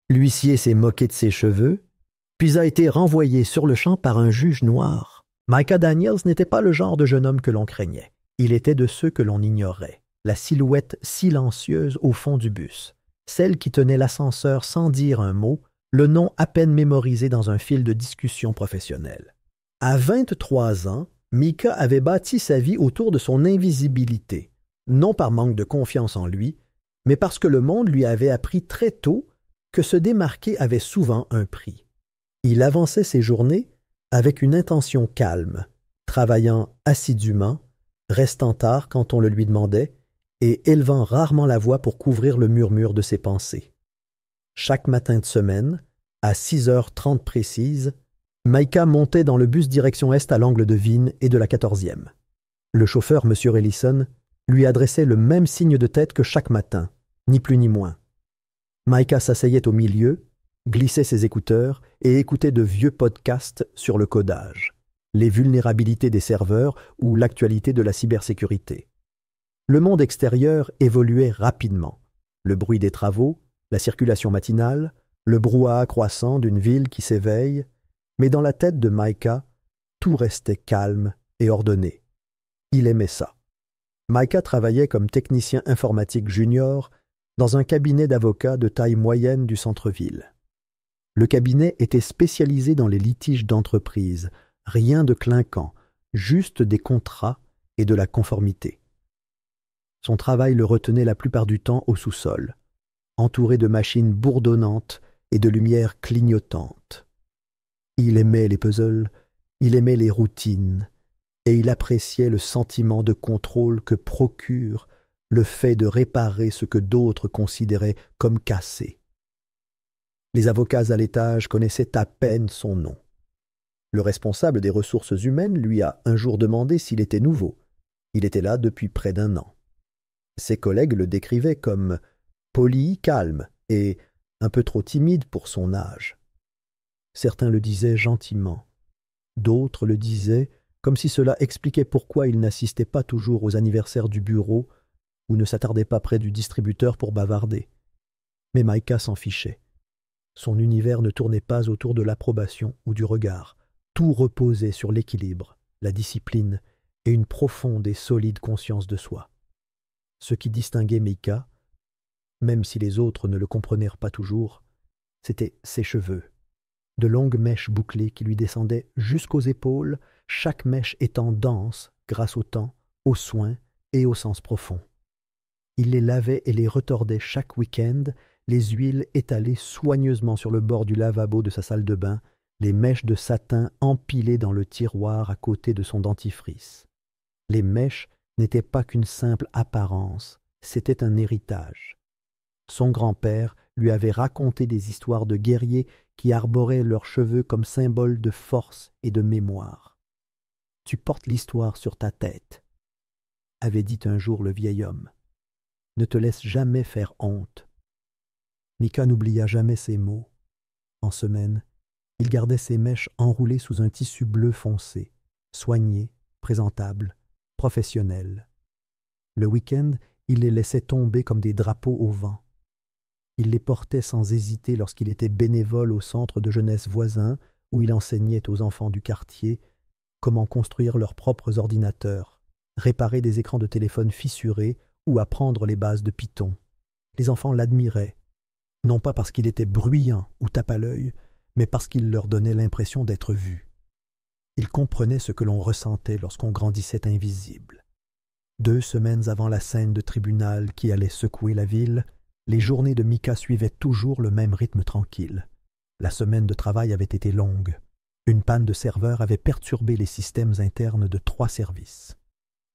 L'huissier s'est moqué de ses cheveux, puis a été renvoyé sur le champ par un juge noir. Micah Daniels n'était pas le genre de jeune homme que l'on craignait. Il était de ceux que l'on ignorait, la silhouette silencieuse au fond du bus, celle qui tenait l'ascenseur sans dire un mot, le nom à peine mémorisé dans un fil de discussion professionnelle. À 23 ans, Micah avait bâti sa vie autour de son invisibilité, non par manque de confiance en lui, mais parce que le monde lui avait appris très tôt que se démarquer avait souvent un prix. Il avançait ses journées avec une intention calme, travaillant assidûment, restant tard quand on le lui demandait et élevant rarement la voix pour couvrir le murmure de ses pensées. Chaque matin de semaine, à 6h30 précises, Micah montait dans le bus direction Est à l'angle de Vine et de la 14e. Le chauffeur, M. Ellison, lui adressait le même signe de tête que chaque matin, ni plus ni moins. Micah s'asseyait au milieu, glissait ses écouteurs et écoutait de vieux podcasts sur le codage, les vulnérabilités des serveurs ou l'actualité de la cybersécurité. Le monde extérieur évoluait rapidement. Le bruit des travaux, la circulation matinale, le brouhaha croissant d'une ville qui s'éveille, mais dans la tête de Micah, tout restait calme et ordonné. Il aimait ça. Micah travaillait comme technicien informatique junior dans un cabinet d'avocats de taille moyenne du centre-ville. Le cabinet était spécialisé dans les litiges d'entreprise, rien de clinquant, juste des contrats et de la conformité. Son travail le retenait la plupart du temps au sous-sol, entouré de machines bourdonnantes et de lumières clignotantes. Il aimait les puzzles, il aimait les routines, et il appréciait le sentiment de contrôle que procure le fait de réparer ce que d'autres considéraient comme cassé. Les avocats à l'étage connaissaient à peine son nom. Le responsable des ressources humaines lui a un jour demandé s'il était nouveau. Il était là depuis près d'1 an. Ses collègues le décrivaient comme poli, calme et un peu trop timide pour son âge. Certains le disaient gentiment. D'autres le disaient comme si cela expliquait pourquoi il n'assistait pas toujours aux anniversaires du bureau ou ne s'attardait pas près du distributeur pour bavarder. Mais Micah s'en fichait. Son univers ne tournait pas autour de l'approbation ou du regard. Tout reposait sur l'équilibre, la discipline et une profonde et solide conscience de soi. Ce qui distinguait Micah, même si les autres ne le comprenèrent pas toujours, c'était ses cheveux. De longues mèches bouclées qui lui descendaient jusqu'aux épaules, chaque mèche étant dense grâce au temps, aux soins et au sens profond. Il les lavait et les retordait chaque week-end, les huiles étalées soigneusement sur le bord du lavabo de sa salle de bain, les mèches de satin empilées dans le tiroir à côté de son dentifrice. Les mèches n'étaient pas qu'une simple apparence, c'était un héritage. Son grand-père lui avait raconté des histoires de guerriers qui arboraient leurs cheveux comme symbole de force et de mémoire. « Tu portes l'histoire sur ta tête », avait dit un jour le vieil homme. « Ne te laisse jamais faire honte. » Micah n'oublia jamais ces mots. En semaine, il gardait ses mèches enroulées sous un tissu bleu foncé, soigné, présentable, professionnel. Le week-end, il les laissait tomber comme des drapeaux au vent. Il les portait sans hésiter lorsqu'il était bénévole au centre de jeunesse voisin où il enseignait aux enfants du quartier comment construire leurs propres ordinateurs, réparer des écrans de téléphone fissurés ou apprendre les bases de Python. Les enfants l'admiraient, non pas parce qu'il était bruyant ou tape à l'œil, mais parce qu'il leur donnait l'impression d'être vu. Ils comprenaient ce que l'on ressentait lorsqu'on grandissait invisible. 2 semaines avant la scène de tribunal qui allait secouer la ville, les journées de Micah suivaient toujours le même rythme tranquille. La semaine de travail avait été longue. Une panne de serveur avait perturbé les systèmes internes de 3 services.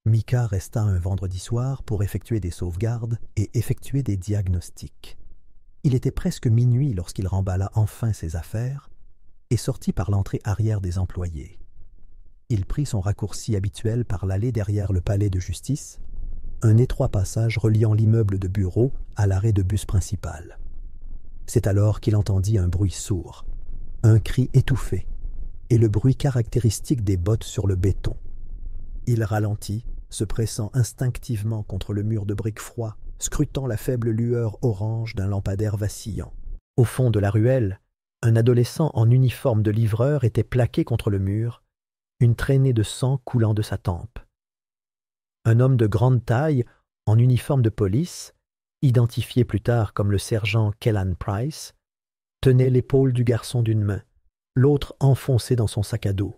Micah resta un vendredi soir pour effectuer des sauvegardes et effectuer des diagnostics. Il était presque minuit lorsqu'il remballa enfin ses affaires et sortit par l'entrée arrière des employés. Il prit son raccourci habituel par l'allée derrière le palais de justice, un étroit passage reliant l'immeuble de bureaux à l'arrêt de bus principal. C'est alors qu'il entendit un bruit sourd, un cri étouffé et le bruit caractéristique des bottes sur le béton. Il ralentit, se pressant instinctivement contre le mur de briques froid, scrutant la faible lueur orange d'un lampadaire vacillant. Au fond de la ruelle, un adolescent en uniforme de livreur était plaqué contre le mur, une traînée de sang coulant de sa tempe. Un homme de grande taille, en uniforme de police, identifié plus tard comme le sergent Kellan Price, tenait l'épaule du garçon d'une main, l'autre enfoncée dans son sac à dos.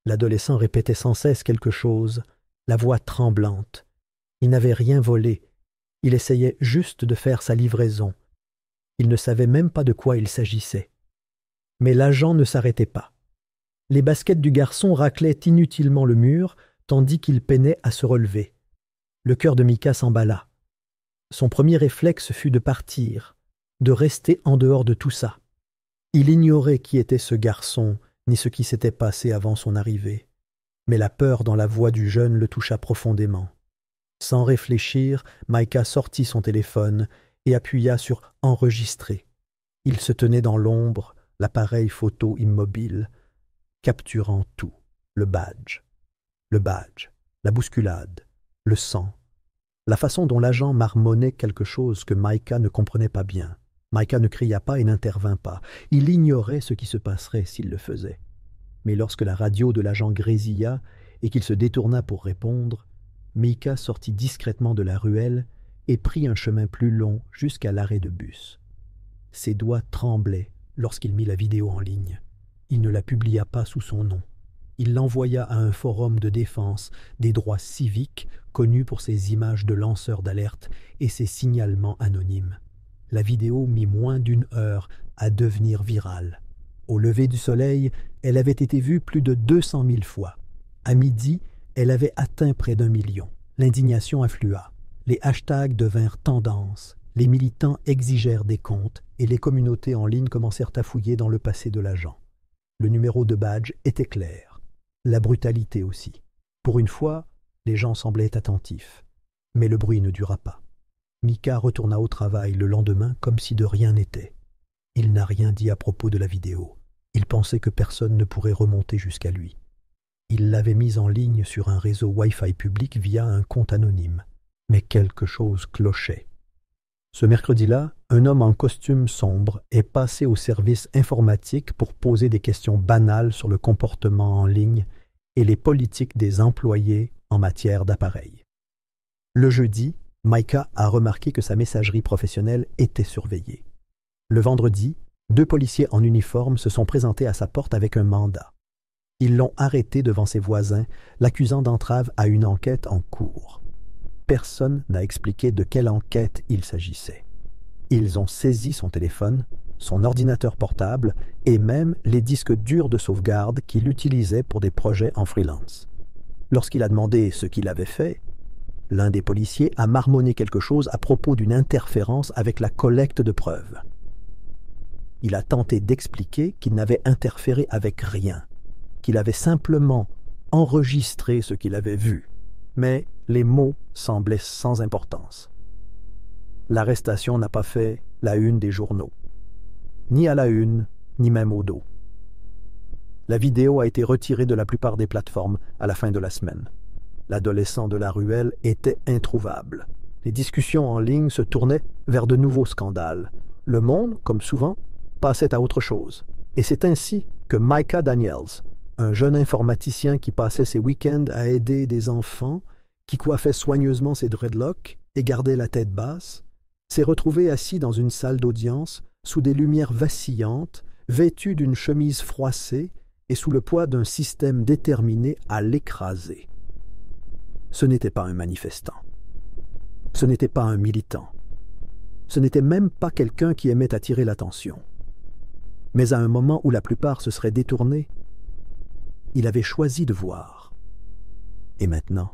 L'adolescent répétait sans cesse quelque chose, la voix tremblante. Il n'avait rien volé, il essayait juste de faire sa livraison. Il ne savait même pas de quoi il s'agissait. Mais l'agent ne s'arrêtait pas. Les baskets du garçon raclaient inutilement le mur, tandis qu'il peinait à se relever. Le cœur de Micah s'emballa. Son premier réflexe fut de partir, de rester en dehors de tout ça. Il ignorait qui était ce garçon, ni ce qui s'était passé avant son arrivée. Mais la peur dans la voix du jeune le toucha profondément. Sans réfléchir, Micah sortit son téléphone et appuya sur « Enregistrer ». Il se tenait dans l'ombre, l'appareil photo immobile, capturant tout, le badge, la bousculade, le sang, la façon dont l'agent marmonnait quelque chose que Micah ne comprenait pas bien. Micah ne cria pas et n'intervint pas. Il ignorait ce qui se passerait s'il le faisait. Mais lorsque la radio de l'agent grésilla et qu'il se détourna pour répondre, Micah sortit discrètement de la ruelle et prit un chemin plus long jusqu'à l'arrêt de bus. Ses doigts tremblaient lorsqu'il mit la vidéo en ligne. Il ne la publia pas sous son nom. Il l'envoya à un forum de défense des droits civiques connu pour ses images de lanceurs d'alerte et ses signalements anonymes. La vidéo mit moins d'une heure à devenir virale. Au lever du soleil, elle avait été vue plus de 200 000 fois. À midi, elle avait atteint près d'1 million. L'indignation afflua. Les hashtags devinrent tendance. Les militants exigèrent des comptes et les communautés en ligne commencèrent à fouiller dans le passé de l'agent. Le numéro de badge était clair. La brutalité aussi. Pour une fois, les gens semblaient attentifs. Mais le bruit ne dura pas. Micah retourna au travail le lendemain comme si de rien n'était. Il n'a rien dit à propos de la vidéo. Il pensait que personne ne pourrait remonter jusqu'à lui. Il l'avait mise en ligne sur un réseau Wi-Fi public via un compte anonyme. Mais quelque chose clochait. Ce mercredi-là, un homme en costume sombre est passé au service informatique pour poser des questions banales sur le comportement en ligne et les politiques des employés en matière d'appareils. Le jeudi, Micah a remarqué que sa messagerie professionnelle était surveillée. Le vendredi, 2 policiers en uniforme se sont présentés à sa porte avec un mandat. Ils l'ont arrêté devant ses voisins, l'accusant d'entrave à une enquête en cours. Personne n'a expliqué de quelle enquête il s'agissait. Ils ont saisi son téléphone, son ordinateur portable et même les disques durs de sauvegarde qu'il utilisait pour des projets en freelance. Lorsqu'il a demandé ce qu'il avait fait, l'un des policiers a marmonné quelque chose à propos d'une interférence avec la collecte de preuves. Il a tenté d'expliquer qu'il n'avait interféré avec rien, qu'il avait simplement enregistré ce qu'il avait vu, mais les mots semblaient sans importance. L'arrestation n'a pas fait la une des journaux, ni à la une, ni même au dos. La vidéo a été retirée de la plupart des plateformes à la fin de la semaine. L'adolescent de la ruelle était introuvable. Les discussions en ligne se tournaient vers de nouveaux scandales. Le monde, comme souvent, passait à autre chose. Et c'est ainsi que Micah Daniels, un jeune informaticien qui passait ses week-ends à aider des enfants, qui coiffait soigneusement ses dreadlocks et gardait la tête basse, s'est retrouvé assis dans une salle d'audience sous des lumières vacillantes, vêtu d'une chemise froissée et sous le poids d'un système déterminé à l'écraser. Ce n'était pas un manifestant. Ce n'était pas un militant. Ce n'était même pas quelqu'un qui aimait attirer l'attention. Mais à un moment où la plupart se seraient détournés, il avait choisi de voir. Et maintenant,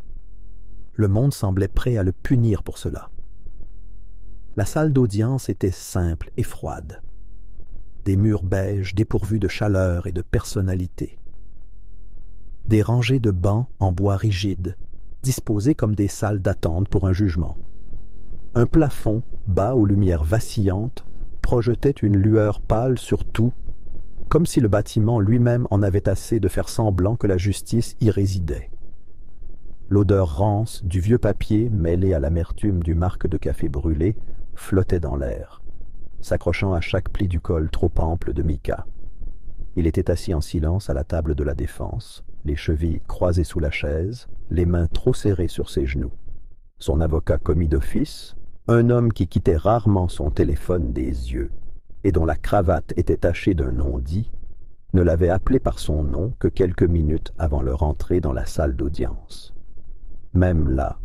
le monde semblait prêt à le punir pour cela. La salle d'audience était simple et froide. Des murs beiges dépourvus de chaleur et de personnalité. Des rangées de bancs en bois rigide, disposés comme des salles d'attente pour un jugement. Un plafond, bas aux lumières vacillantes, projetait une lueur pâle sur tout, comme si le bâtiment lui-même en avait assez de faire semblant que la justice y résidait. L'odeur rance du vieux papier mêlée à l'amertume du marc de café brûlé flottait dans l'air. s'accrochant à chaque pli du col trop ample de Micah. Il était assis en silence à la table de la défense, les chevilles croisées sous la chaise, les mains trop serrées sur ses genoux. Son avocat commis d'office, un homme qui quittait rarement son téléphone des yeux et dont la cravate était tachée d'un non-dit, ne l'avait appelé par son nom que quelques minutes avant leur entrée dans la salle d'audience. Même là,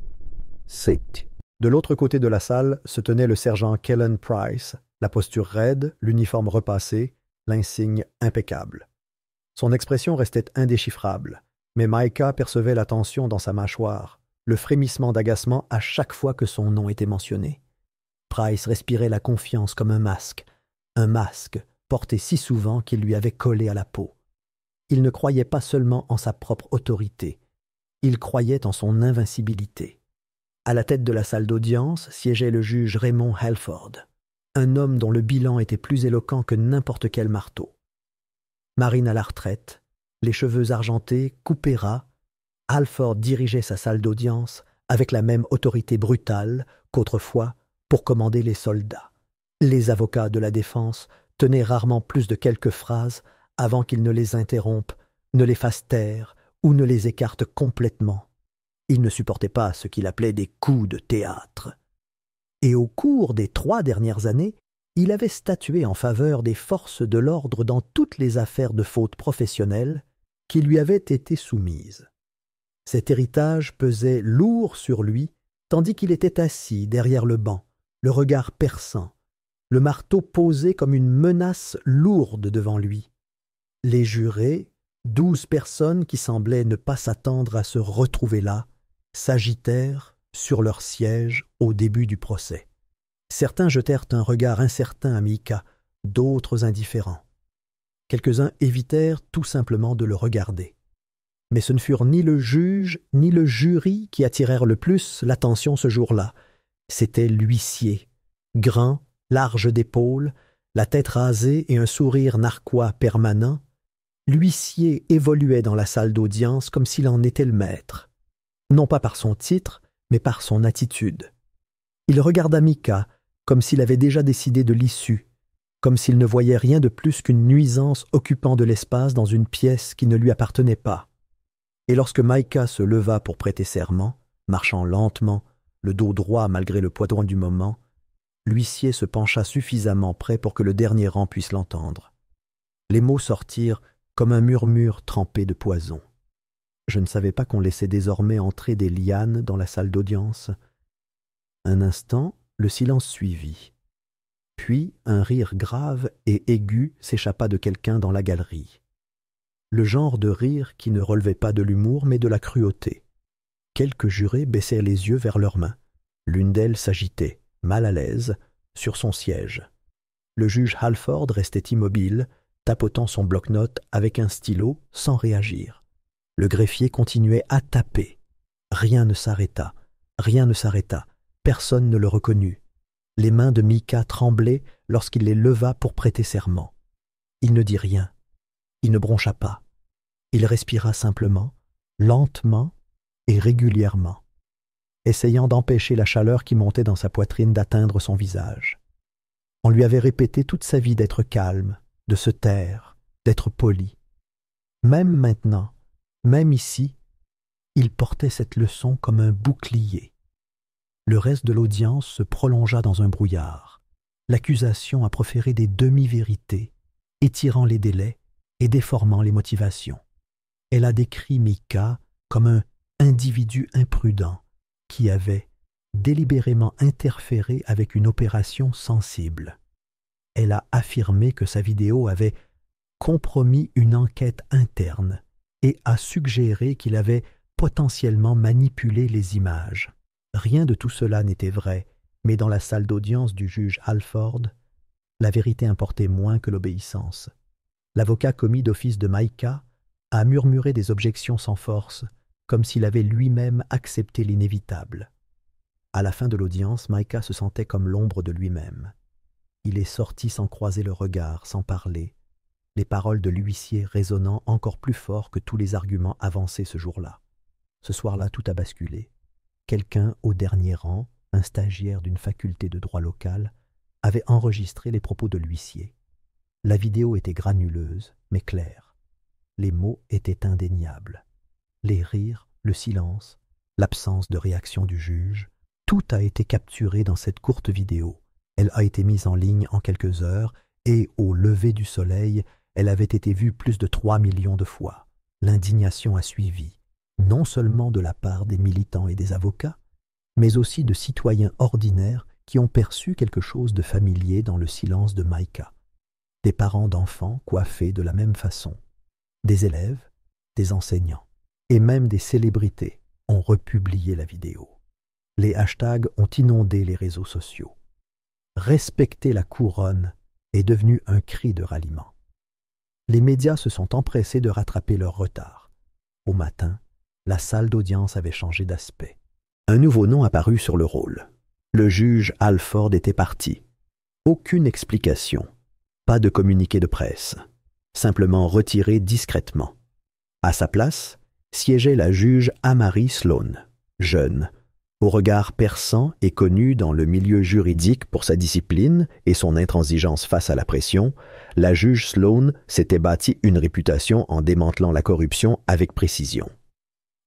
c'est... De l'autre côté de la salle se tenait le sergent Kellen Price, la posture raide, l'uniforme repassé, l'insigne impeccable. Son expression restait indéchiffrable, mais Micah percevait la tension dans sa mâchoire, le frémissement d'agacement à chaque fois que son nom était mentionné. Price respirait la confiance comme un masque porté si souvent qu'il lui avait collé à la peau. Il ne croyait pas seulement en sa propre autorité, il croyait en son invincibilité. À la tête de la salle d'audience siégeait le juge Raymond Halford, un homme dont le bilan était plus éloquent que n'importe quel marteau. Marine à la retraite, les cheveux argentés, coupés ras, Halford dirigeait sa salle d'audience avec la même autorité brutale qu'autrefois pour commander les soldats. Les avocats de la défense tenaient rarement plus de quelques phrases avant qu'il ne les interrompe, ne les fasse taire ou ne les écarte complètement. Il ne supportait pas ce qu'il appelait des coups de théâtre. Et au cours des 3 dernières années, il avait statué en faveur des forces de l'ordre dans toutes les affaires de faute professionnelles qui lui avaient été soumises. Cet héritage pesait lourd sur lui, tandis qu'il était assis derrière le banc, le regard perçant, le marteau posé comme une menace lourde devant lui. Les jurés, 12 personnes qui semblaient ne pas s'attendre à se retrouver là, s'agitèrent sur leur siège au début du procès. Certains jetèrent un regard incertain à Micah, d'autres indifférents. Quelques-uns évitèrent tout simplement de le regarder. Mais ce ne furent ni le juge ni le jury qui attirèrent le plus l'attention ce jour-là. C'était l'huissier, grand, large d'épaules, la tête rasée et un sourire narquois permanent. L'huissier évoluait dans la salle d'audience comme s'il en était le maître. Non pas par son titre, mais par son attitude. Il regarda Micah comme s'il avait déjà décidé de l'issue, comme s'il ne voyait rien de plus qu'une nuisance occupant de l'espace dans une pièce qui ne lui appartenait pas. Et lorsque Micah se leva pour prêter serment, marchant lentement, le dos droit malgré le poids du moment, l'huissier se pencha suffisamment près pour que le dernier rang puisse l'entendre. Les mots sortirent comme un murmure trempé de poison. Je ne savais pas qu'on laissait désormais entrer des lianes dans la salle d'audience. Un instant, le silence suivit. Puis un rire grave et aigu s'échappa de quelqu'un dans la galerie. Le genre de rire qui ne relevait pas de l'humour mais de la cruauté. Quelques jurés baissèrent les yeux vers leurs mains. L'une d'elles s'agitait, mal à l'aise, sur son siège. Le juge Halford restait immobile, tapotant son bloc-notes avec un stylo sans réagir. Le greffier continuait à taper. Rien ne s'arrêta, personne ne le reconnut. Les mains de Micah tremblaient lorsqu'il les leva pour prêter serment. Il ne dit rien, il ne broncha pas. Il respira simplement, lentement et régulièrement, essayant d'empêcher la chaleur qui montait dans sa poitrine d'atteindre son visage. On lui avait répété toute sa vie d'être calme, de se taire, d'être poli. Même maintenant, même ici, il portait cette leçon comme un bouclier. Le reste de l'audience se prolongea dans un brouillard. L'accusation a proféré des demi-vérités, étirant les délais et déformant les motivations. Elle a décrit Micah comme un individu imprudent qui avait délibérément interféré avec une opération sensible. Elle a affirmé que sa vidéo avait compromis une enquête interne et a suggéré qu'il avait potentiellement manipulé les images. Rien de tout cela n'était vrai, mais dans la salle d'audience du juge Halford, la vérité importait moins que l'obéissance. L'avocat commis d'office de Micah a murmuré des objections sans force, comme s'il avait lui-même accepté l'inévitable. À la fin de l'audience, Micah se sentait comme l'ombre de lui-même. Il est sorti sans croiser le regard, sans parler, les paroles de l'huissier résonnant encore plus fort que tous les arguments avancés ce jour-là. Ce soir-là, tout a basculé. Quelqu'un au dernier rang, un stagiaire d'une faculté de droit local, avait enregistré les propos de l'huissier. La vidéo était granuleuse, mais claire. Les mots étaient indéniables. Les rires, le silence, l'absence de réaction du juge, tout a été capturé dans cette courte vidéo. Elle a été mise en ligne en quelques heures et, au lever du soleil, elle avait été vue plus de 3 millions de fois. L'indignation a suivi, non seulement de la part des militants et des avocats, mais aussi de citoyens ordinaires qui ont perçu quelque chose de familier dans le silence de Micah. Des parents d'enfants coiffés de la même façon, des élèves, des enseignants, et même des célébrités ont republié la vidéo. Les hashtags ont inondé les réseaux sociaux. Respecter la couronne est devenu un cri de ralliement. Les médias se sont empressés de rattraper leur retard. Au matin, la salle d'audience avait changé d'aspect. Un nouveau nom apparut sur le rôle. Le juge Halford était parti. Aucune explication. Pas de communiqué de presse. Simplement retiré discrètement. À sa place, siégeait la juge Amari Sloan, jeune, au regard perçant et connue dans le milieu juridique pour sa discipline et son intransigeance face à la pression. La juge Sloan s'était bâtie une réputation en démantelant la corruption avec précision.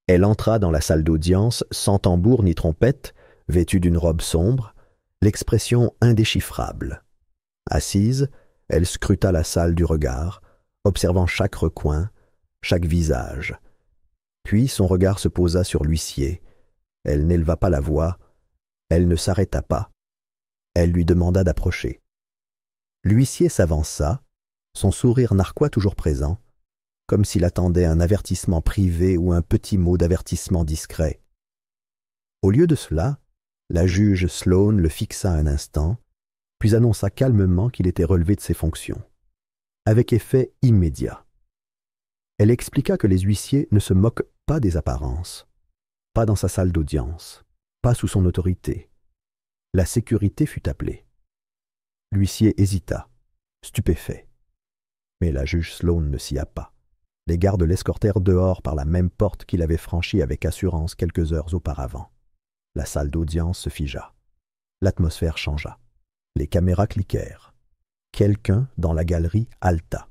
Elle entra dans la salle d'audience sans tambour ni trompette, vêtue d'une robe sombre, l'expression indéchiffrable. Assise, elle scruta la salle du regard, observant chaque recoin, chaque visage. Puis son regard se posa sur l'huissier. Elle n'éleva pas la voix, elle ne s'arrêta pas. Elle lui demanda d'approcher. L'huissier s'avança, son sourire narquois toujours présent, comme s'il attendait un avertissement privé ou un petit mot d'avertissement discret. Au lieu de cela, la juge Sloan le fixa un instant, puis annonça calmement qu'il était relevé de ses fonctions, avec effet immédiat. Elle expliqua que les huissiers ne se moquent pas des apparences, pas dans sa salle d'audience, pas sous son autorité. La sécurité fut appelée. L'huissier hésita, stupéfait. Mais la juge Sloan ne s'y a pas. Les gardes l'escortèrent dehors par la même porte qu'il avait franchie avec assurance quelques heures auparavant. La salle d'audience se figea. L'atmosphère changea. Les caméras cliquèrent. Quelqu'un dans la galerie haleta.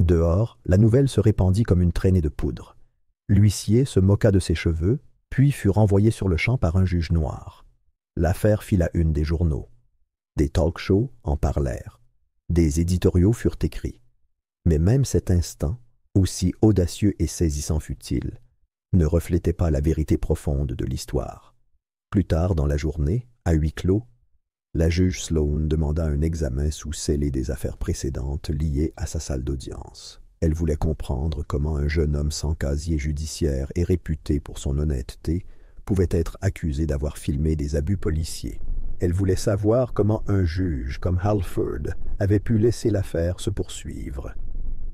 Dehors, la nouvelle se répandit comme une traînée de poudre. L'huissier se moqua de ses cheveux, puis fut renvoyé sur le champ par un juge noir. L'affaire fit la une des journaux. Des talk-shows en parlèrent. Des éditoriaux furent écrits. Mais même cet instant, aussi audacieux et saisissant fut-il, ne reflétait pas la vérité profonde de l'histoire. Plus tard dans la journée, à huis clos, la juge Sloan demanda un examen sous scellé des affaires précédentes liées à sa salle d'audience. Elle voulait comprendre comment un jeune homme sans casier judiciaire et réputé pour son honnêteté pouvait être accusé d'avoir filmé des abus policiers. Elle voulait savoir comment un juge comme Halford avait pu laisser l'affaire se poursuivre.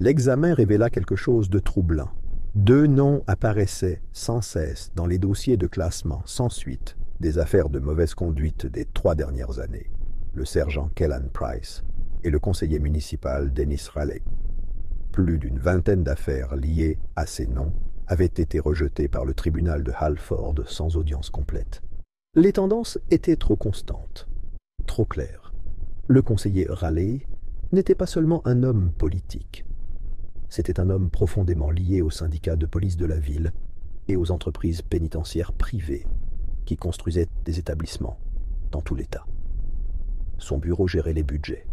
L'examen révéla quelque chose de troublant. 2 noms apparaissaient sans cesse dans les dossiers de classement sans suite des affaires de mauvaise conduite des 3 dernières années, le sergent Kellan Price et le conseiller municipal Dennis Raleigh. Plus d'une vingtaine d'affaires liées à ces noms avaient été rejetées par le tribunal de Halford sans audience complète. Les tendances étaient trop constantes, trop claires. Le conseiller Raleigh n'était pas seulement un homme politique. C'était un homme profondément lié aux syndicats de police de la ville et aux entreprises pénitentiaires privées qui construisaient des établissements dans tout l'État. Son bureau gérait les budgets.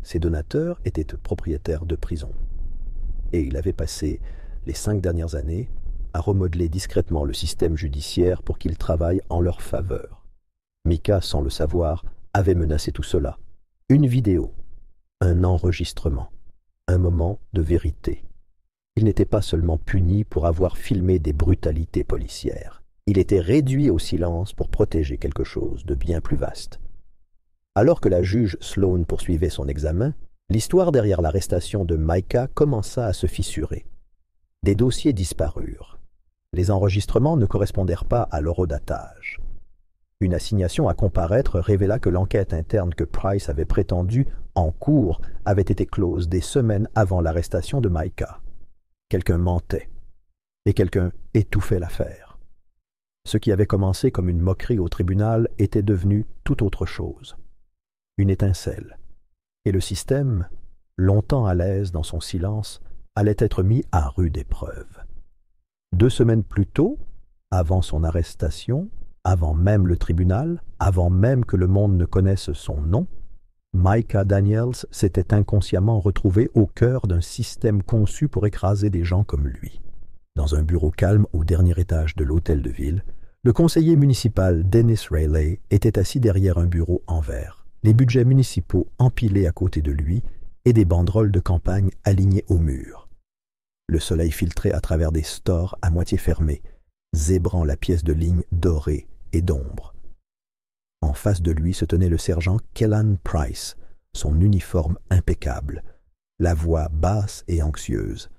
Ses donateurs étaient propriétaires de prisons. Et il avait passé les 5 dernières années à remodeler discrètement le système judiciaire pour qu'il travaille en leur faveur. Micah, sans le savoir, avait menacé tout cela. Une vidéo, un enregistrement, un moment de vérité. Il n'était pas seulement puni pour avoir filmé des brutalités policières. Il était réduit au silence pour protéger quelque chose de bien plus vaste. Alors que la juge Sloan poursuivait son examen, l'histoire derrière l'arrestation de Micah commença à se fissurer. Des dossiers disparurent. Les enregistrements ne correspondèrent pas à l'horodatage. Une assignation à comparaître révéla que l'enquête interne que Price avait prétendue en cours avait été close des semaines avant l'arrestation de Micah. Quelqu'un mentait, et quelqu'un étouffait l'affaire. Ce qui avait commencé comme une moquerie au tribunal était devenu tout autre chose. une étincelle. Et le système, longtemps à l'aise dans son silence, allait être mis à rude épreuve. 2 semaines plus tôt, avant son arrestation, avant même le tribunal, avant même que le monde ne connaisse son nom, Micah Daniels s'était inconsciemment retrouvé au cœur d'un système conçu pour écraser des gens comme lui. Dans un bureau calme au dernier étage de l'hôtel de ville, le conseiller municipal Dennis Rayleigh était assis derrière un bureau en verre, les budgets municipaux empilés à côté de lui et des banderoles de campagne alignées au mur. Le soleil filtrait à travers des stores à moitié fermés, zébrant la pièce de ligne dorée et d'ombre. En face de lui se tenait le sergent Kellan Price, son uniforme impeccable, la voix basse et anxieuse.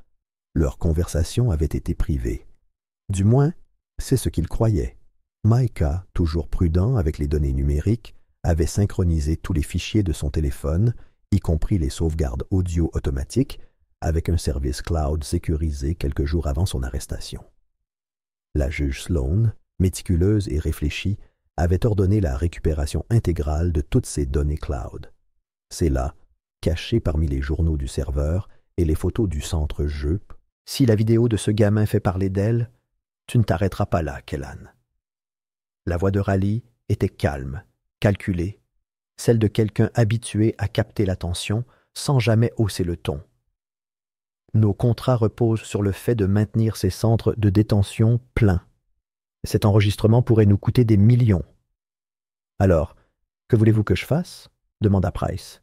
Leur conversation avait été privée. Du moins, c'est ce qu'il croyait. Micah, toujours prudent avec les données numériques, avait synchronisé tous les fichiers de son téléphone, y compris les sauvegardes audio automatiques, avec un service cloud sécurisé quelques jours avant son arrestation. La juge Sloan, méticuleuse et réfléchie, avait ordonné la récupération intégrale de toutes ces données cloud. C'est là, caché parmi les journaux du serveur et les photos du centre jeu. Si la vidéo de ce gamin fait parler d'elle, tu ne t'arrêteras pas là, Kellan. La voix de Raleigh était calme, calculée, celle de quelqu'un habitué à capter l'attention sans jamais hausser le ton. Nos contrats reposent sur le fait de maintenir ces centres de détention pleins. Cet enregistrement pourrait nous coûter des millions. Alors, que voulez-vous que je fasse ? Demanda Price.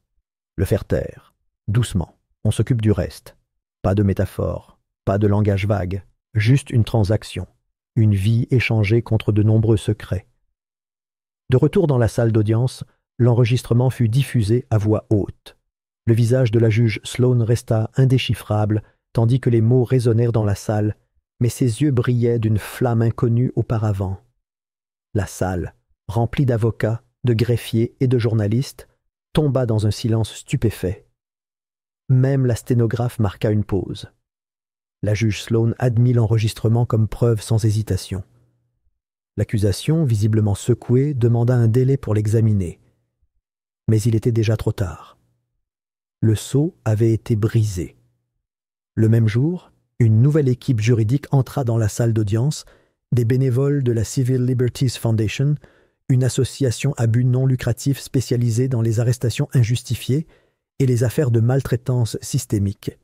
Le faire taire. Doucement. On s'occupe du reste. Pas de métaphore, pas de langage vague. Juste une transaction. Une vie échangée contre de nombreux secrets. De retour dans la salle d'audience, l'enregistrement fut diffusé à voix haute. Le visage de la juge Sloan resta indéchiffrable, tandis que les mots résonnèrent dans la salle, mais ses yeux brillaient d'une flamme inconnue auparavant. La salle, remplie d'avocats, de greffiers et de journalistes, tomba dans un silence stupéfait. Même la sténographe marqua une pause. La juge Sloan admit l'enregistrement comme preuve sans hésitation. L'accusation, visiblement secouée, demanda un délai pour l'examiner. Mais il était déjà trop tard. Le sceau avait été brisé. Le même jour, une nouvelle équipe juridique entra dans la salle d'audience, des bénévoles de la Civil Liberties Foundation, une association à but non lucratif spécialisée dans les arrestations injustifiées et les affaires de maltraitance systémique.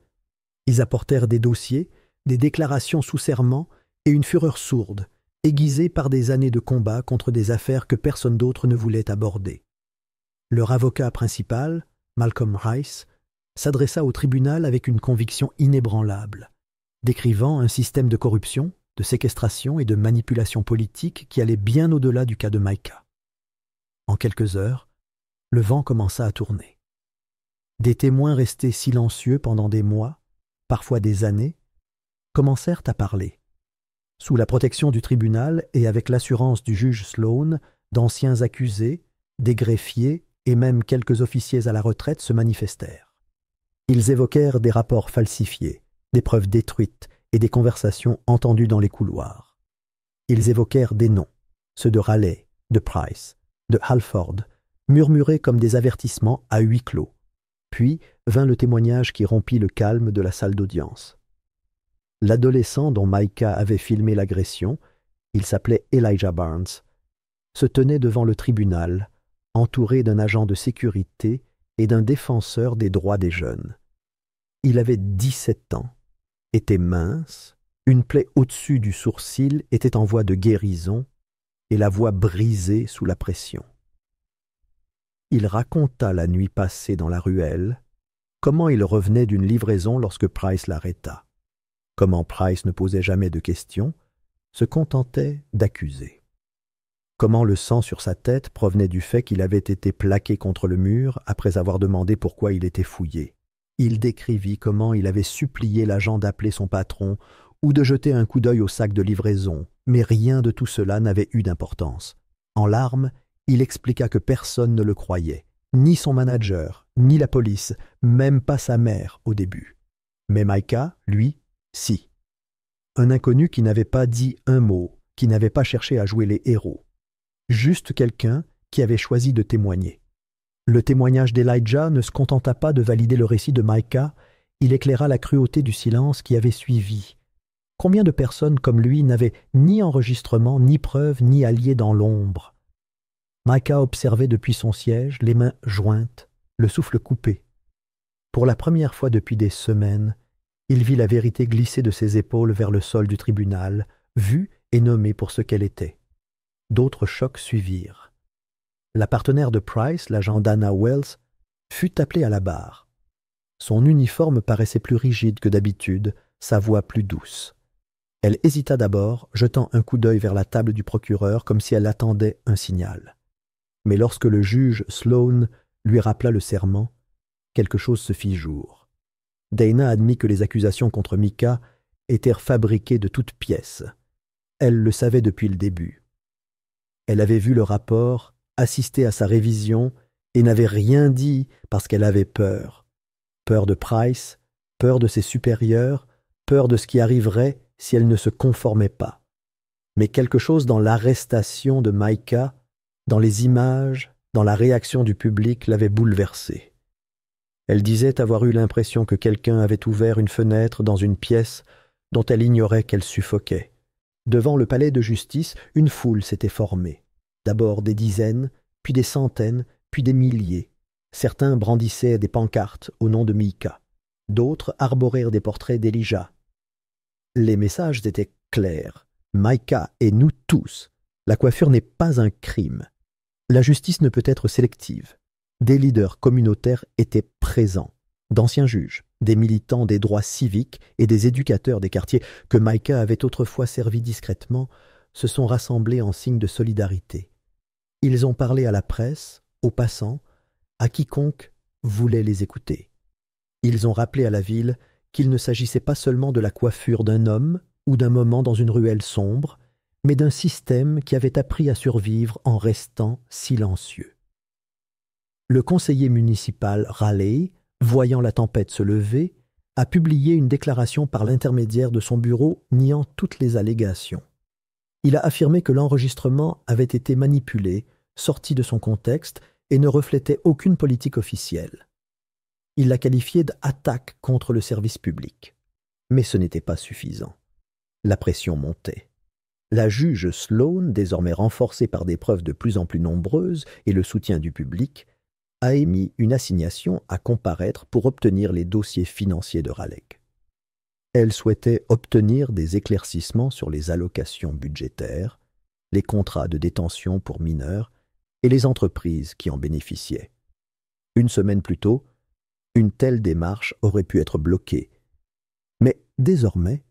Ils apportèrent des dossiers, des déclarations sous serment et une fureur sourde, aiguisée par des années de combat contre des affaires que personne d'autre ne voulait aborder. Leur avocat principal, Malcolm Rice, s'adressa au tribunal avec une conviction inébranlable, décrivant un système de corruption, de séquestration et de manipulation politique qui allait bien au-delà du cas de Micah. En quelques heures, le vent commença à tourner. Des témoins restés silencieux pendant des mois, parfois des années, commencèrent à parler. Sous la protection du tribunal et avec l'assurance du juge Sloan, d'anciens accusés, des greffiers et même quelques officiers à la retraite se manifestèrent. Ils évoquèrent des rapports falsifiés, des preuves détruites et des conversations entendues dans les couloirs. Ils évoquèrent des noms, ceux de Raleigh, de Price, de Halford, murmurés comme des avertissements à huis clos. Puis vint le témoignage qui rompit le calme de la salle d'audience. L'adolescent dont Micah avait filmé l'agression, il s'appelait Elijah Barnes, se tenait devant le tribunal, entouré d'un agent de sécurité et d'un défenseur des droits des jeunes. Il avait 17 ans, était mince, une plaie au-dessus du sourcil était en voie de guérison et la voix brisée sous la pression. Il raconta la nuit passée dans la ruelle, comment il revenait d'une livraison lorsque Price l'arrêta, comment Price ne posait jamais de questions, se contentait d'accuser. Comment le sang sur sa tête provenait du fait qu'il avait été plaqué contre le mur après avoir demandé pourquoi il était fouillé. Il décrivit comment il avait supplié l'agent d'appeler son patron ou de jeter un coup d'œil au sac de livraison, mais rien de tout cela n'avait eu d'importance. En larmes, il expliqua que personne ne le croyait, ni son manager, ni la police, même pas sa mère au début. Mais Micah, lui, si. Un inconnu qui n'avait pas dit un mot, qui n'avait pas cherché à jouer les héros. Juste quelqu'un qui avait choisi de témoigner. Le témoignage d'Elijah ne se contenta pas de valider le récit de Micah, il éclaira la cruauté du silence qui avait suivi. Combien de personnes comme lui n'avaient ni enregistrement, ni preuve, ni alliés dans l'ombre? Micah observait depuis son siège, les mains jointes, le souffle coupé. Pour la première fois depuis des semaines, il vit la vérité glisser de ses épaules vers le sol du tribunal, vue et nommée pour ce qu'elle était. D'autres chocs suivirent. La partenaire de Price, l'agent Dana Wells, fut appelée à la barre. Son uniforme paraissait plus rigide que d'habitude, sa voix plus douce. Elle hésita d'abord, jetant un coup d'œil vers la table du procureur comme si elle attendait un signal. Mais lorsque le juge Sloan lui rappela le serment, quelque chose se fit jour. Dana admit que les accusations contre Micah étaient fabriquées de toutes pièces. Elle le savait depuis le début. Elle avait vu le rapport, assisté à sa révision et n'avait rien dit parce qu'elle avait peur. Peur de Price, peur de ses supérieurs, peur de ce qui arriverait si elle ne se conformait pas. Mais quelque chose dans l'arrestation de Micah, dans les images, dans la réaction du public l'avait bouleversée. Elle disait avoir eu l'impression que quelqu'un avait ouvert une fenêtre dans une pièce dont elle ignorait qu'elle suffoquait. Devant le palais de justice, une foule s'était formée. D'abord des dizaines, puis des centaines, puis des milliers. Certains brandissaient des pancartes au nom de Micah. D'autres arborèrent des portraits d'Elijah. Les messages étaient clairs. Micah et nous tous. La coiffure n'est pas un crime. La justice ne peut être sélective. Des leaders communautaires étaient présents, d'anciens juges, des militants des droits civiques et des éducateurs des quartiers que Micah avait autrefois servis discrètement, se sont rassemblés en signe de solidarité. Ils ont parlé à la presse, aux passants, à quiconque voulait les écouter. Ils ont rappelé à la ville qu'il ne s'agissait pas seulement de la coiffure d'un homme ou d'un moment dans une ruelle sombre, mais d'un système qui avait appris à survivre en restant silencieux. Le conseiller municipal Raleigh, voyant la tempête se lever, a publié une déclaration par l'intermédiaire de son bureau niant toutes les allégations. Il a affirmé que l'enregistrement avait été manipulé, sorti de son contexte et ne reflétait aucune politique officielle. Il l'a qualifié d'attaque contre le service public. Mais ce n'était pas suffisant. La pression montait. La juge Sloan, désormais renforcée par des preuves de plus en plus nombreuses et le soutien du public, a émis une assignation à comparaître pour obtenir les dossiers financiers de Raleigh. Elle souhaitait obtenir des éclaircissements sur les allocations budgétaires, les contrats de détention pour mineurs et les entreprises qui en bénéficiaient. Une semaine plus tôt, une telle démarche aurait pu être bloquée. Mais désormais,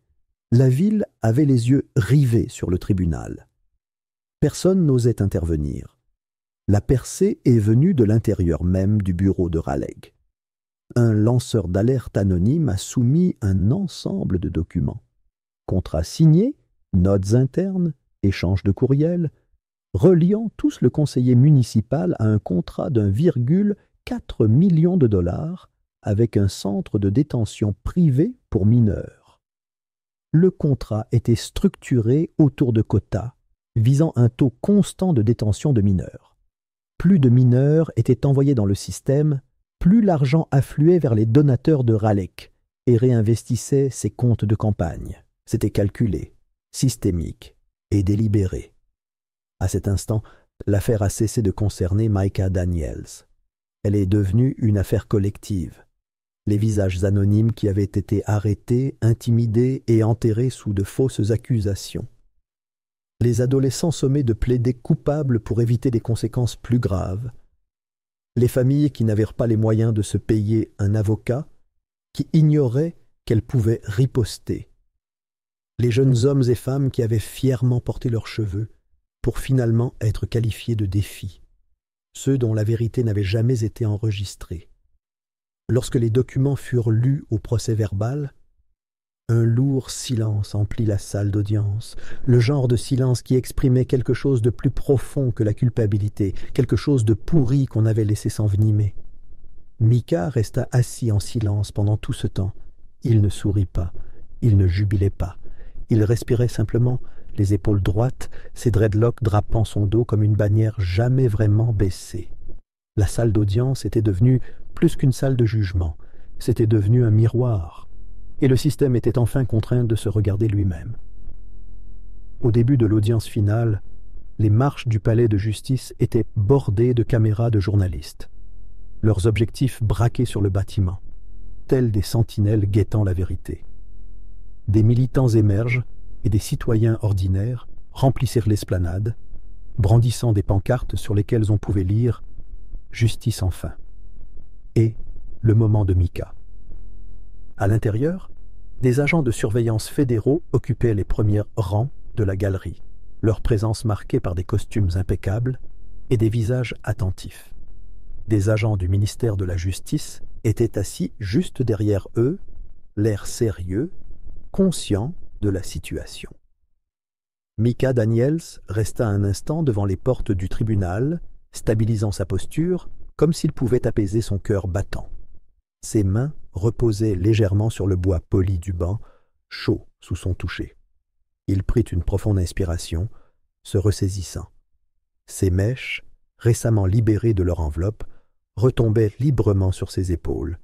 la ville avait les yeux rivés sur le tribunal. Personne n'osait intervenir. La percée est venue de l'intérieur même du bureau de Raleigh. Un lanceur d'alerte anonyme a soumis un ensemble de documents. Contrats signés, notes internes, échanges de courriels, reliant tous le conseiller municipal à un contrat d'1,4 million de dollars avec un centre de détention privé pour mineurs. Le contrat était structuré autour de quotas, visant un taux constant de détention de mineurs. Plus de mineurs étaient envoyés dans le système, plus l'argent affluait vers les donateurs de Raleigh et réinvestissait ses comptes de campagne. C'était calculé, systémique et délibéré. À cet instant, l'affaire a cessé de concerner Micah Daniels. Elle est devenue une affaire collective. Les visages anonymes qui avaient été arrêtés, intimidés et enterrés sous de fausses accusations. Les adolescents sommés de plaider coupables pour éviter des conséquences plus graves. Les familles qui n'avaient pas les moyens de se payer un avocat, qui ignoraient qu'elles pouvaient riposter. Les jeunes hommes et femmes qui avaient fièrement porté leurs cheveux pour finalement être qualifiés de défis. Ceux dont la vérité n'avait jamais été enregistrée. Lorsque les documents furent lus au procès-verbal, un lourd silence emplit la salle d'audience, le genre de silence qui exprimait quelque chose de plus profond que la culpabilité, quelque chose de pourri qu'on avait laissé s'envenimer. Micah resta assis en silence pendant tout ce temps. Il ne sourit pas, il ne jubilait pas. Il respirait simplement, les épaules droites, ses dreadlocks drapant son dos comme une bannière jamais vraiment baissée. La salle d'audience était devenue plus qu'une salle de jugement, c'était devenu un miroir, et le système était enfin contraint de se regarder lui-même. Au début de l'audience finale, les marches du palais de justice étaient bordées de caméras de journalistes, leurs objectifs braqués sur le bâtiment, tels des sentinelles guettant la vérité. Des militants émergent et des citoyens ordinaires remplissirent l'esplanade, brandissant des pancartes sur lesquelles on pouvait lire « Justice enfin » et « Le moment de Micah ». À l'intérieur, des agents de surveillance fédéraux occupaient les premiers rangs de la galerie, leur présence marquée par des costumes impeccables et des visages attentifs. Des agents du ministère de la Justice étaient assis juste derrière eux, l'air sérieux, conscients de la situation. Micah Daniels resta un instant devant les portes du tribunal, stabilisant sa posture comme s'il pouvait apaiser son cœur battant. Ses mains reposaient légèrement sur le bois poli du banc, chaud sous son toucher. Il prit une profonde inspiration, se ressaisissant. Ses mèches, récemment libérées de leur enveloppe, retombaient librement sur ses épaules,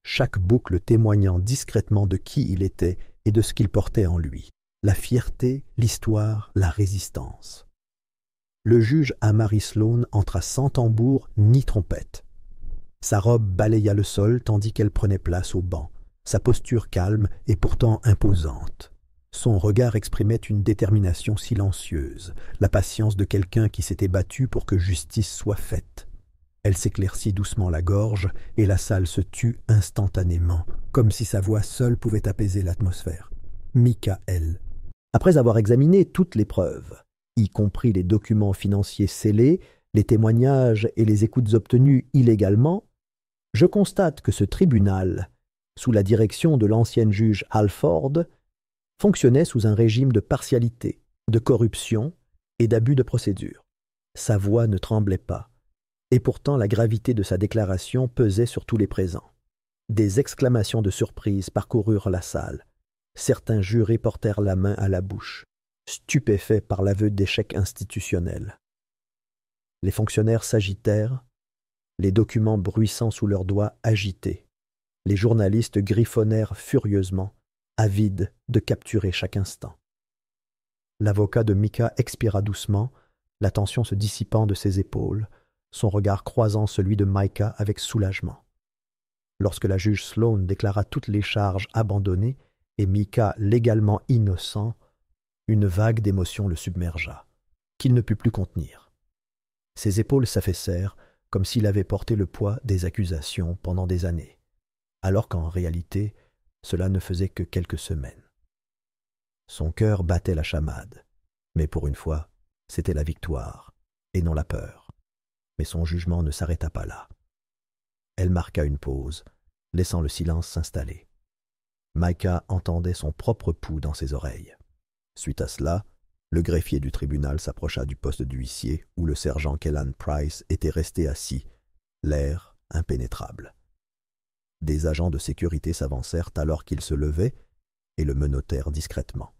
chaque boucle témoignant discrètement de qui il était et de ce qu'il portait en lui. La fierté, l'histoire, la résistance. Le juge Amari Sloan entra sans tambour ni trompette. Sa robe balaya le sol tandis qu'elle prenait place au banc, sa posture calme et pourtant imposante. Son regard exprimait une détermination silencieuse, la patience de quelqu'un qui s'était battu pour que justice soit faite. Elle s'éclaircit doucement la gorge et la salle se tut instantanément, comme si sa voix seule pouvait apaiser l'atmosphère. Micah, elle. Après avoir examiné toutes les preuves, y compris les documents financiers scellés, les témoignages et les écoutes obtenues illégalement, je constate que ce tribunal, sous la direction de l'ancienne juge Halford, fonctionnait sous un régime de partialité, de corruption et d'abus de procédure. Sa voix ne tremblait pas, et pourtant la gravité de sa déclaration pesait sur tous les présents. Des exclamations de surprise parcoururent la salle. Certains jurés portèrent la main à la bouche, stupéfaits par l'aveu d'échec institutionnel. Les fonctionnaires s'agitèrent, les documents bruissant sous leurs doigts agités. Les journalistes griffonnèrent furieusement, avides de capturer chaque instant. L'avocat de Micah expira doucement, la tension se dissipant de ses épaules, son regard croisant celui de Micah avec soulagement. Lorsque la juge Sloan déclara toutes les charges abandonnées et Micah légalement innocent, une vague d'émotion le submergea, qu'il ne put plus contenir. Ses épaules s'affaissèrent, comme s'il avait porté le poids des accusations pendant des années, alors qu'en réalité, cela ne faisait que quelques semaines. Son cœur battait la chamade, mais pour une fois, c'était la victoire, et non la peur. Mais son jugement ne s'arrêta pas là. Elle marqua une pause, laissant le silence s'installer. Micah entendait son propre pouls dans ses oreilles. Suite à cela, le greffier du tribunal s'approcha du poste d'huissier où le sergent Kellan Price était resté assis, l'air impénétrable. Des agents de sécurité s'avancèrent alors qu'il se levait et le menottèrent discrètement.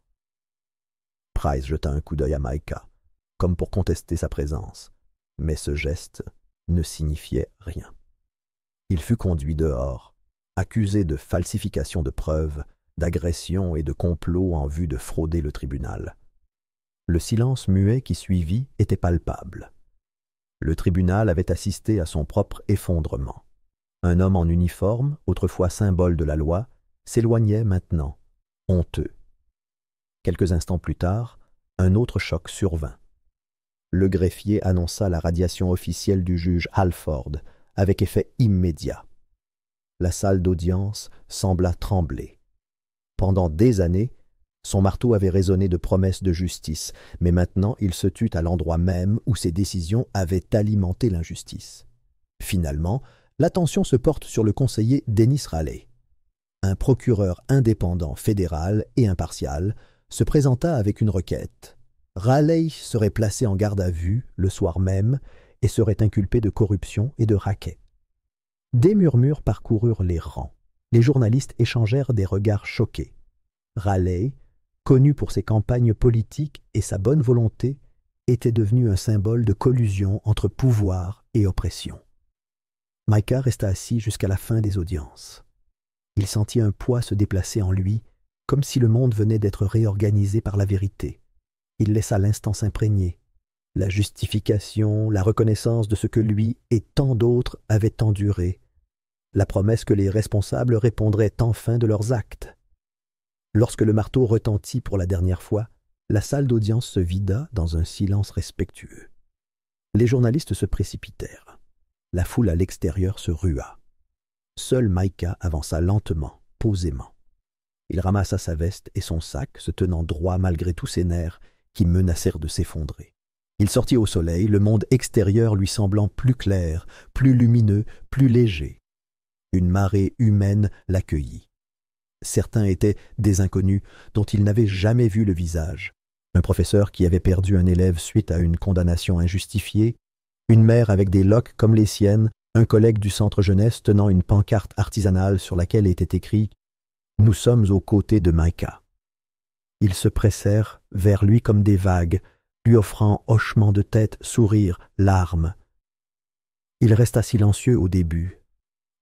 Price jeta un coup d'œil à Micah, comme pour contester sa présence, mais ce geste ne signifiait rien. Il fut conduit dehors, accusé de falsification de preuves, d'agression et de complot en vue de frauder le tribunal. Le silence muet qui suivit était palpable. Le tribunal avait assisté à son propre effondrement. Un homme en uniforme, autrefois symbole de la loi, s'éloignait maintenant, honteux. Quelques instants plus tard, un autre choc survint. Le greffier annonça la radiation officielle du juge Halford, avec effet immédiat. La salle d'audience sembla trembler. Pendant des années, son marteau avait résonné de promesses de justice, mais maintenant il se tut à l'endroit même où ses décisions avaient alimenté l'injustice. Finalement, l'attention se porte sur le conseiller Dennis Raleigh. Un procureur indépendant fédéral et impartial se présenta avec une requête. Raleigh serait placé en garde à vue le soir même et serait inculpé de corruption et de racket. Des murmures parcoururent les rangs. Les journalistes échangèrent des regards choqués. Raleigh, connu pour ses campagnes politiques et sa bonne volonté, était devenu un symbole de collusion entre pouvoir et oppression. Micah resta assis jusqu'à la fin des audiences. Il sentit un poids se déplacer en lui, comme si le monde venait d'être réorganisé par la vérité. Il laissa l'instant s'imprégner. La justification, la reconnaissance de ce que lui et tant d'autres avaient enduré, la promesse que les responsables répondraient enfin de leurs actes. Lorsque le marteau retentit pour la dernière fois, la salle d'audience se vida dans un silence respectueux. Les journalistes se précipitèrent. La foule à l'extérieur se rua. Seul Micah avança lentement, posément. Il ramassa sa veste et son sac, se tenant droit malgré tous ses nerfs qui menacèrent de s'effondrer. Il sortit au soleil, le monde extérieur lui semblant plus clair, plus lumineux, plus léger. Une marée humaine l'accueillit. Certains étaient des inconnus dont il n'avait jamais vu le visage. Un professeur qui avait perdu un élève suite à une condamnation injustifiée, une mère avec des loques comme les siennes, un collègue du centre jeunesse tenant une pancarte artisanale sur laquelle était écrit « Nous sommes aux côtés de Micah ». Ils se pressèrent vers lui comme des vagues, lui offrant hochements de tête, sourires, larmes. Il resta silencieux au début.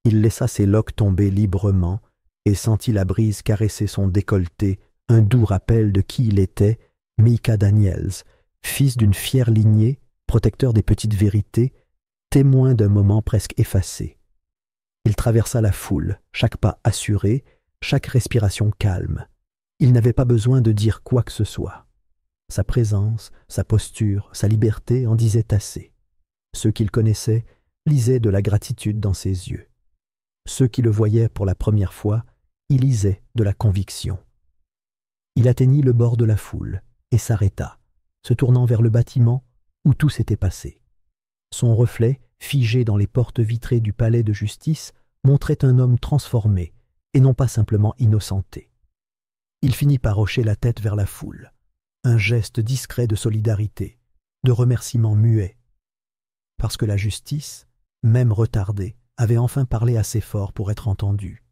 Il laissa ses loques tomber librement et sentit la brise caresser son décolleté, un doux rappel de qui il était, Micah Daniels, fils d'une fière lignée, protecteur des petites vérités, témoin d'un moment presque effacé. Il traversa la foule, chaque pas assuré, chaque respiration calme. Il n'avait pas besoin de dire quoi que ce soit. Sa présence, sa posture, sa liberté en disaient assez. Ceux qu'il connaissait lisaient de la gratitude dans ses yeux. Ceux qui le voyaient pour la première fois y lisaient de la conviction. Il atteignit le bord de la foule et s'arrêta, se tournant vers le bâtiment où tout s'était passé. Son reflet, figé dans les portes vitrées du palais de justice, montrait un homme transformé et non pas simplement innocenté. Il finit par hocher la tête vers la foule, un geste discret de solidarité, de remerciement muet, parce que la justice, même retardée, avait enfin parlé assez fort pour être entendue.